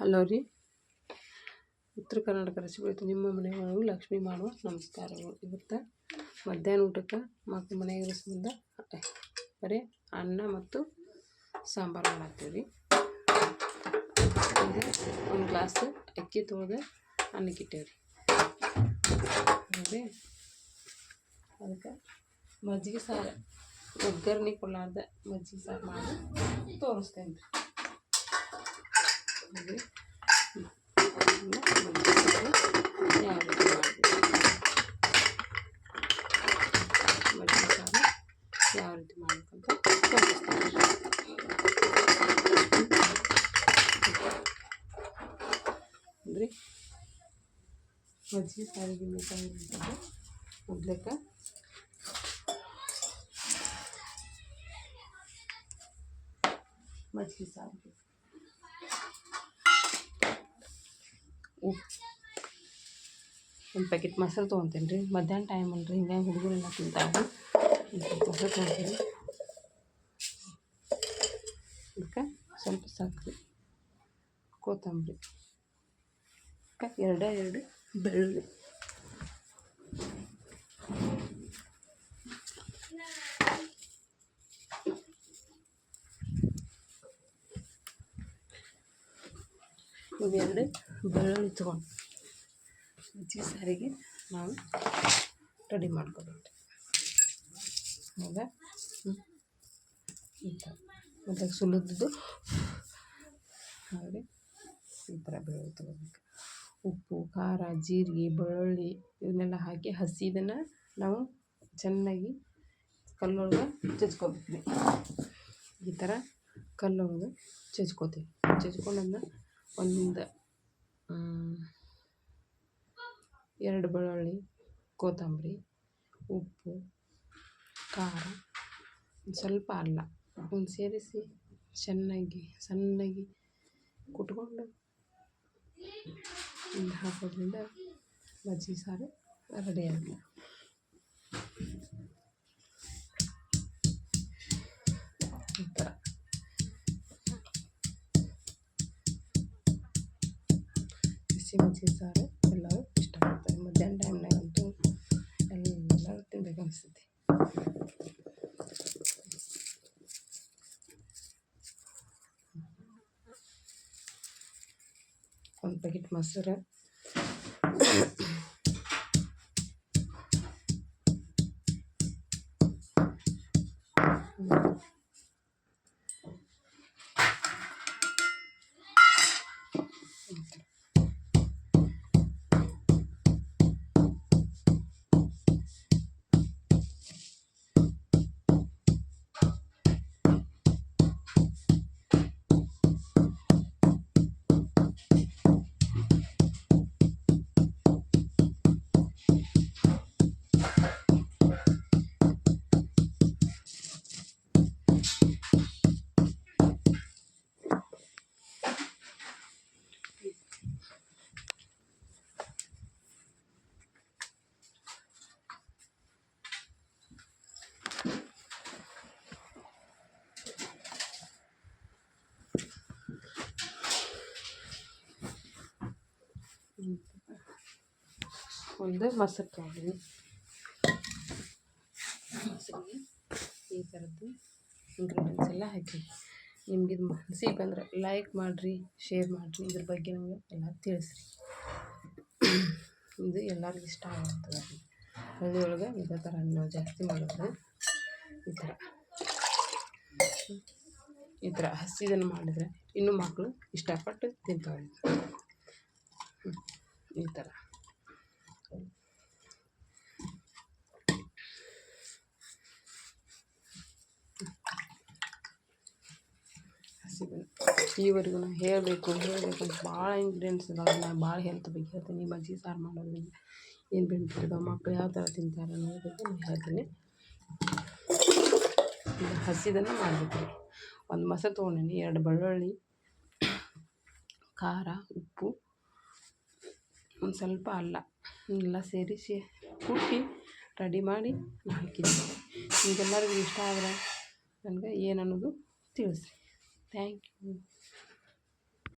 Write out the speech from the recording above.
Hello ರೀ, ಉತ್ತರ Karnataka recipe ನಿಮ್ಮ ಮನೆಯೊಳಗೆ ಲಕ್ಷ್ಮಿ ಮಾಡುವ ನಮಸ್ಕಾರಗಳು. ಇವತ್ತು ಮಧ್ಯಾಹ್ನ ಊಟಕ್ಕೆ ಮಕ್ಕಳು ಮನೆಯಾಗ ಸಂಬಂಧ ಬರೀ ಅನ್ನ ಮತ್ತು ಸಾಂಬಾರು ಮಾಡತ್ತೀವಿ ರೀ. ಒಂದು ಗ್ಲಾಸ್ ಅಕ್ಕಿ ತೊಳೆದು ಅನ್ನಕ್ಕೆ ಇಟ್ಟೇವ್ರಿ. ನೋಡಿ, ಅದಕ್ಕೆ ಮಜ್ಜಿಗೆ ಸಾರು, ಒಗ್ಗರಣೆ ಕೊಡಲಾರ್ದ ಮಜ್ಜಿಗೆ ಸಾರು ಮಾಡಿ ತೋರಿಸ್ತೇನೆ ರೀ. ಯಾವ ರೀತಿ ಮಜ್ಜಿಗೆ ಸಾರು ಯಾವ ರೀತಿ ಮಾಡಬೇಕಂತ ತೋರಿಸ್ತೀನಿ. ಅಂದರೆ ಮಜ್ಜಿಗೆ ಸಾರಿಗೆ ಬೇಕಾಗಿರುವಂಥದ್ದು ಮೊದಲಕ್ಕೆ ಮಜ್ಜಿಗೆ ಸಾರಿಗೆ ಉಪ್ಪು, ಒಂದು ಪ್ಯಾಕೆಟ್ ಮೊಸರು ತೊಗೊತೀನಿ ರೀ. ಮಧ್ಯಾಹ್ನ ಟೈಮ್ ಅಲ್ರಿ, ಹಿಂಗಾಗಿ ಹುಡುಗರೆಲ್ಲ ತಿಂತಾವೆ. ಮೊಸರು ತೊಗೊತೀನಿ. ಅದಕ್ಕೆ ಸ್ವಲ್ಪ ಸಕ್ಕರೆ, ಕೊತ್ತಂಬರಿ, ಎರಡು ಬೆಳ್ಳುಳ್ಳಿ, ಇವೆರಡು ಬೆಳ್ಳುಳ್ಳಿ ತೊಗೊಂಡು ಮಜ್ಜಿಗೆ ಸಾರಿಗೆ ನಾವು ರೆಡಿ ಮಾಡ್ಕೊಬೇಕು. ಆಗ ಈ ಥರ ಮತ್ತು ಸುಲಿದ್ದು ಹಾಗೆ ಈ ಥರ ಬೆಳ್ಳುಳ್ಳಿ ತೊಗೋಬೇಕು. ಉಪ್ಪು, ಖಾರ, ಜೀರಿಗೆ, ಬೆಳ್ಳುಳ್ಳಿ ಇವನ್ನೆಲ್ಲ ಹಾಕಿ ಹಸಿದನ್ನು ನಾವು ಚೆನ್ನಾಗಿ ಕಲ್ಲೊಳಗೆ ಜಜ್ಕೊಬೇಕು ರೀ. ಈ ಥರ ಕಲ್ಲೊಳಗೆ ಜಜ್ಕೊತೀವಿ. ಜಜ್ಕೊಂಡನ್ನ ಒಂದು 2 ಬೆಳ್ಳುಳ್ಳಿ, ಕೊತ್ತಂಬರಿ, ಉಪ್ಪು, ಖಾರ, ಸ್ವಲ್ಪ ಅಲ್ಲ ಒಂದು ಸೇರಿಸಿ ಚೆನ್ನಾಗಿ ಸಣ್ಣಗೆ ಕುಟ್ಕೊಂಡು ಹಾಕೋದ್ರಿಂದ ಮಜ್ಜಿಗೆ ಸಾರು ರೆಡಿ ಆಗುತ್ತೆ. ಈ ಥರ ಬಿಸಿ ಮಜ್ಜಿಗೆ ಸಾರು ಎಲ್ಲರೂ ಇಷ್ಟಪಡ್ತಾರೆ. ಮಧ್ಯಾಹ್ನ ಟೈಮ್ನಾಗಂತೂ ಎಲ್ಲರೂ ತಿನ್ಬೇಕು ಅನಿಸ್ತೈತಿ. ಒಂದು ಪ್ಯಾಕೆಟ್ ಮೊಸರು, ಒಂದು ಮೊಸರು ತೊಗೊಂಡ್ವಿ. ಮೊಸರಿಗೆ ಈ ಥರದ್ದು ಇಂಗ್ರೀಡಿಯೆಂಟ್ಸ್ ಎಲ್ಲ ಹಾಕಿ ನಿಮ್ಗೆ ಇದು ಮನಸ್ಸಿಗೆ ಬಂದರೆ ಲೈಕ್ ಮಾಡಿರಿ, ಶೇರ್ ಮಾಡಿರಿ. ಇದ್ರ ಬಗ್ಗೆ ನಮಗೆ ಎಲ್ಲ ತಿಳಿಸ್ರಿ. ಇದು ಎಲ್ಲರಿಗೂ ಇಷ್ಟ ಆಗುತ್ತದೆ. ಹಳ್ಳಿಯೊಳಗೆ ಇದೇ ಥರ ನಾವು ಜಾಸ್ತಿ ಮಾಡಿದ್ರೆ ಈ ಥರ ಹಸಿದನ್ನು ಮಾಡಿದರೆ ಇನ್ನೂ ಮಕ್ಕಳು ಇಷ್ಟಪಟ್ಟು ತಿಂತಾವೆ. ಈ ಥರ ಈವರೆಗೂ ನಾನು ಹೇಳಬೇಕು ಅಂತ ಭಾಳ ಇಂಗ್ರೀಡಿಯೆಂಟ್ಸ್ ಇದಾವೆ. ನಾನು ಭಾಳ ಹೆಲ್ತ್ ಬಗ್ಗೆ ಹೇಳ್ತೀನಿ. ಮಜ್ಜಿಗೆ ಸಾರು ಮಾಡೋದ್ರಿಂದ ಏನು ಬೆನಿಫಿಟ್ ಇದಾವೆ, ಮಕ್ಕಳು ಯಾವ ಥರ ತಿಂತಾರೆ ಅನ್ನೋದ್ರ ಬಗ್ಗೆ ನಾನು ಹೇಳ್ತೀನಿ. ಈಗ ಹಸಿದನ್ನು ಮಾಡಬೇಕು. ಒಂದು ಮೊಸರು ತೊಗೊಂಡೀನಿ, 2 ಬೆಳ್ಳುಳ್ಳಿ, ಖಾರ, ಉಪ್ಪು, ಒಂದು ಸ್ವಲ್ಪ ಅಲ್ಲ ಎಲ್ಲ ಸೇರಿಸಿ ಕುಟ್ಟಿ ರೆಡಿ ಮಾಡಿ ಹಾಕಿದ್ದೀನಿ. ನಿಮಗೆಲ್ಲರಿಗೂ ಇಷ್ಟ ಆದರೆ ನನಗೆ ಏನು ಅನ್ನೋದು ತಿಳಿಸ್ರಿ. Thank you.